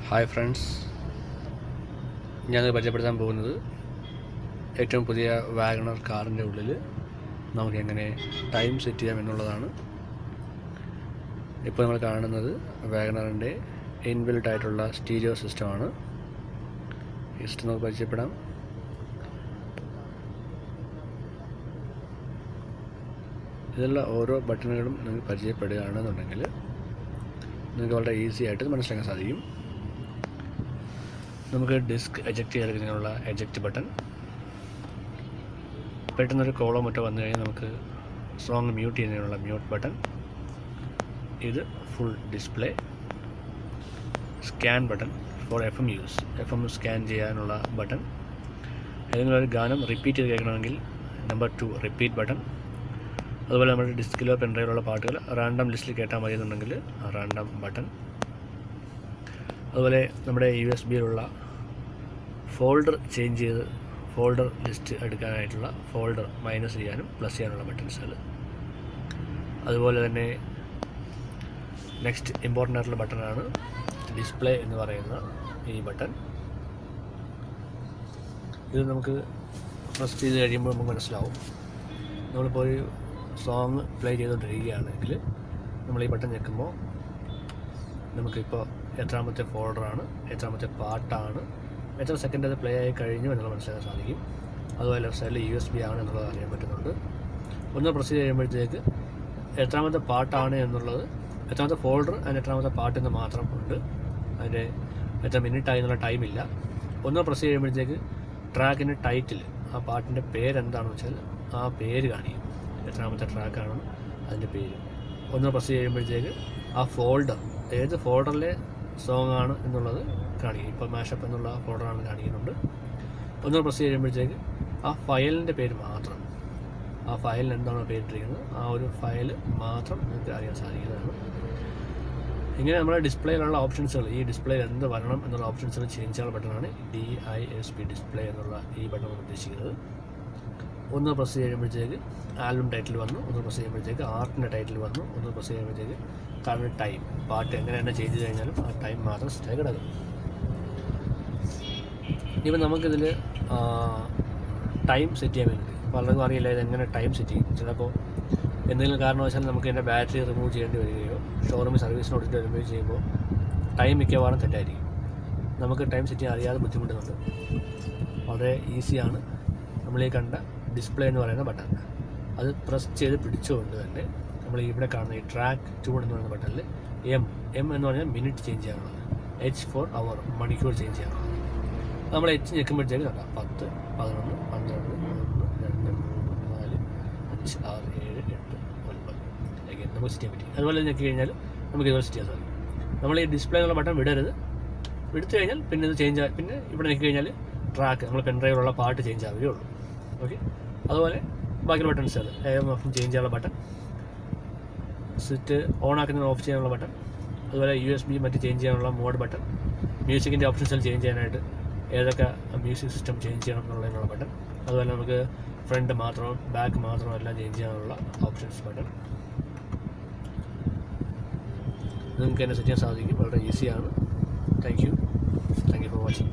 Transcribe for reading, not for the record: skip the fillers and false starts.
Hi friends, ഞാൻ പരിചയപ്പെടുത്താൻ പോകുന്നത് ഏറ്റവും പുതിയ വാഗണർ കാറിൻ്റെ ഉള്ളിൽ നമുക്ക് എങ്ങനെ ടൈം സെറ്റ് ചെയ്യാം എന്നുള്ളതാണ്. ഇപ്പോൾ നമ്മൾ കാണുന്നത് വാഗണറിൻ്റെ ഇൻബിൽറ്റ് ആയിട്ടുള്ള സ്റ്റീരിയോ സിസ്റ്റമാണ്. ഈ സിസ്റ്റം നമുക്ക് പരിചയപ്പെടാം. ഇതിലുള്ള ഓരോ ബട്ടണുകളും നിങ്ങൾക്ക് പരിചയപ്പെടുകയാണെന്നുണ്ടെങ്കിൽ നിങ്ങൾക്ക് വളരെ ഈസി ആയിട്ട് മനസ്സിലാക്കാൻ സാധിക്കും. നമുക്ക് ഡിസ്ക് എജക്റ്റ് ചെയ്തെടുക്കുന്നതിനുള്ള എജക്റ്റ് ബട്ടൺ, പെട്ടെന്നൊരു കോളോ മറ്റോ വന്നു കഴിഞ്ഞാൽ നമുക്ക് സോങ് മ്യൂട്ട് ചെയ്യുന്നതിനുള്ള മ്യൂട്ട് ബട്ടൺ, ഇത് full display, scan button four FM use, FM scan ചെയ്യാനുള്ള ബട്ടൺ, ഏതെങ്കിലും ഒരു ഗാനം റിപ്പീറ്റ് ചെയ്ത് കേൾക്കണമെങ്കിൽ നമ്പർ 2 റിപ്പീറ്റ് ബട്ടൺ. അതുപോലെ നമ്മുടെ ഡിസ്കിലോ പെൻഡ്രൈവിലുള്ള പാട്ടുകൾ റാൻഡം ലിസ്റ്റിൽ കേട്ടാൽ മതി എന്നുണ്ടെങ്കിൽ റാൻഡം ബട്ടൺ. അതുപോലെ നമ്മുടെ USB-യിലുള്ള ഫോൾഡർ ചേഞ്ച് ചെയ്ത് ഫോൾഡർ ലിസ്റ്റ് എടുക്കാനായിട്ടുള്ള ഫോൾഡർ മൈനസ് ചെയ്യാനും പ്ലസ് ചെയ്യാനുള്ള ബട്ടൺസുകൾ. അതുപോലെ തന്നെ നെക്സ്റ്റ് ഇമ്പോർട്ടൻ്റ് ആയിട്ടുള്ള ബട്ടണാണ് ഡിസ്പ്ലേ എന്ന് പറയുന്ന ഈ ബട്ടൺ. ഇത് നമുക്ക് പ്രസ് ചെയ്ത് കഴിയുമ്പോൾ നമുക്ക് മനസ്സിലാവും. നമ്മളിപ്പോൾ ഒരു സോങ് പ്ലേ ചെയ്തുകൊണ്ടിരിക്കുകയാണെങ്കിൽ നമ്മൾ ഈ ബട്ടൺ ഞെക്കുമ്പോൾ നമുക്കിപ്പോൾ എത്രാമത്തെ ഫോൾഡറാണ്, എത്രാമത്തെ പാട്ടാണ്, എത്ര സെക്കൻഡ് അത് പ്ലേ ആയി കഴിഞ്ഞു എന്നുള്ളത് മനസ്സിലാക്കാൻ സാധിക്കും. അതുപോലെ ലെഫ്റ്റ് സൈഡിൽ USB ആണ് എന്നുള്ളത് അറിയാൻ പറ്റുന്നുണ്ട്. ഒന്ന് പ്രസ് ചെയ്ത് കഴിയുമ്പോഴത്തേക്ക് എത്രാമത്തെ പാട്ടാണ് എന്നുള്ളത്, എത്രാമത്തെ ഫോൾഡർ അതിന് എത്രാമത്തെ പാട്ടെന്ന് മാത്രം ഉണ്ട്. അതിൻ്റെ എത്ര മിനിറ്റായി എന്നുള്ള ടൈമില്ല. ഒന്ന് പ്രസ് ചെയ്യുമ്പോഴത്തേക്ക് ട്രാക്കിൻ്റെ ടൈറ്റിൽ, ആ പാട്ടിൻ്റെ പേരെന്താണെന്ന് വെച്ചാൽ ആ പേര് കാണിക്കും, എത്രാമത്തെ ട്രാക്കാണെന്ന് അതിൻ്റെ പേര്. ഒന്ന് പ്രസ് ചെയ്യുമ്പോഴത്തേക്ക് ആ ഫോൾഡർ, ഏത് ഫോൾഡറിലെ സോങ് ആണ് എന്നുള്ളത് കാണിക്കും. ഇപ്പോൾ മാഷപ്പ് എന്നുള്ള ഫോൾഡറാണ് കാണിക്കുന്നുണ്ട്. ഒന്ന് പ്രസ് ചെയ്യുമ്പോഴത്തേക്ക് ആ ഫയലിൻ്റെ പേര് മാത്രം, ആ ഫയലിന് എന്താണോ പേരിട്ടിരിക്കുന്നത് ആ ഒരു ഫയൽ മാത്രം നിങ്ങൾക്ക് അറിയാൻ സാധിക്കുന്നതാണ്. ഇങ്ങനെ നമ്മുടെ ഡിസ്പ്ലേയിലുള്ള ഓപ്ഷൻസുകൾ, ഈ ഡിസ്പ്ലേയിൽ എന്ത് വരണം എന്നുള്ള ഓപ്ഷൻസുകൾ ചേഞ്ച് ചെയ്യാനുള്ള ബട്ടണാണ് DISP ഡിസ്പ്ലേ എന്നുള്ള ഈ ബട്ടൺ ഉദ്ദേശിക്കുന്നത്. ഒന്ന് പ്രസ് ചെയ്യുമ്പോഴത്തേക്ക് ആൽബം ടൈറ്റിൽ വന്നു, ഒന്ന് പ്രസ് ചെയ്യുമ്പോഴത്തേക്ക് ആർട്ടിൻ്റെ ടൈറ്റിൽ വന്നു, ഒന്ന് പ്രസ് ചെയ്യുമ്പോഴത്തേക്ക് കറണ്ട് ടൈം, പാട്ട് എങ്ങനെ തന്നെ ചേഞ്ച് ചെയ്ത് കഴിഞ്ഞാലും ആ ടൈം മാത്രം സ്റ്റേ കിടക്കും. ഇപ്പം നമുക്കിതിൽ ടൈം സെറ്റ് ചെയ്യാൻ വേണ്ടി പലർക്കും അറിയില്ല ഇതെങ്ങനെ ടൈം സെറ്റ് ചെയ്യും. ചിലപ്പോൾ എന്തെങ്കിലും കാരണവശാൽ നമുക്ക് എൻ്റെ ബാറ്ററി റിമൂവ് ചെയ്യേണ്ടി വരികയോ ഷോറൂമിൽ സർവീസിന് കൊടുത്തിട്ട് റിമൂവ് ചെയ്യുമ്പോൾ ടൈം മിക്കവാറും തെറ്റായിരിക്കും. നമുക്ക് ടൈം സെറ്റ് ചെയ്യാൻ അറിയാതെ ബുദ്ധിമുട്ടുന്നുണ്ട്. വളരെ ഈസിയാണ്. നമ്മളീ കണ്ട ഡിസ്പ്ലേ എന്ന് പറയുന്ന ബട്ടൺ, അത് പ്രസ് ചെയ്ത് പിടിച്ചുകൊണ്ട് തന്നെ നമ്മൾ ഇവിടെ കാണുന്ന ഈ ട്രാക്ക് ട്യൂൺ എന്ന് പറയുന്ന ബട്ടണിൽ M എന്ന് പറഞ്ഞാൽ മിനിറ്റ് ചേഞ്ച് ചെയ്യാനുള്ളത്, H for അവർ മണിക്കൂർ ചേഞ്ച് ചെയ്യാനുള്ളത്. നമ്മൾ H ഞെക്കുമ്പോഴത്തേക്ക് കണ്ടാൽ 10, 11, 12, 1, 2, 3, 4, 5, 6, 7, 8, 9 അങ്ങനെ നമുക്ക് സെറ്റ് ചെയ്യാൻ പറ്റും. അതുപോലെ ഞെക്കി കഴിഞ്ഞാൽ നമുക്ക് ഇതുപോലെ സെറ്റ് ചെയ്യാൻ സാധിക്കും. നമ്മൾ ഈ ഡിസ്പ്ലേ എന്നുള്ള ബട്ടൺ വിടരുത്. എടുത്തു കഴിഞ്ഞാൽ പിന്നെ ഇത് ചേഞ്ച്, പിന്നെ ഇവിടെ ഞെക്കി കഴിഞ്ഞാൽ ട്രാക്ക്, നമ്മൾ പെൻഡ്രൈവിലുള്ള പാട്ട് ചേഞ്ച് ആവുകയുള്ളൂ. ഓക്കെ. അതുപോലെ ബാക്കിയുള്ള ബട്ടൺസുകൾ AM/FM ചേഞ്ച് ചെയ്യാനുള്ള ബട്ടൺ, സ്വിച്ച് ഓൺ ആക്കുന്നത് ഓഫ് ചെയ്യാനുള്ള ബട്ടൺ, അതുപോലെ USB മറ്റ് ചേഞ്ച് ചെയ്യാനുള്ള മോഡ് ബട്ടൺ, മ്യൂസിക്കിൻ്റെ ഓപ്ഷൻസിൽ ചേഞ്ച് ചെയ്യാനായിട്ട് ഏതൊക്കെ മ്യൂസിക് സിസ്റ്റം ചേഞ്ച് ചെയ്യണം എന്നുള്ളതിനുള്ള ബട്ടൺ, അതുപോലെ നമുക്ക് ഫ്രണ്ട് മാത്രവും ബാക്ക് മാത്രവും എല്ലാം ചേഞ്ച് ചെയ്യാനുള്ള ഓപ്ഷൻസ് ബട്ടൺ. നിങ്ങൾക്ക് തന്നെ സെറ്റ് ചെയ്യാൻ സാധിക്കും. വളരെ ഈസിയാണ്. Thank you for watching.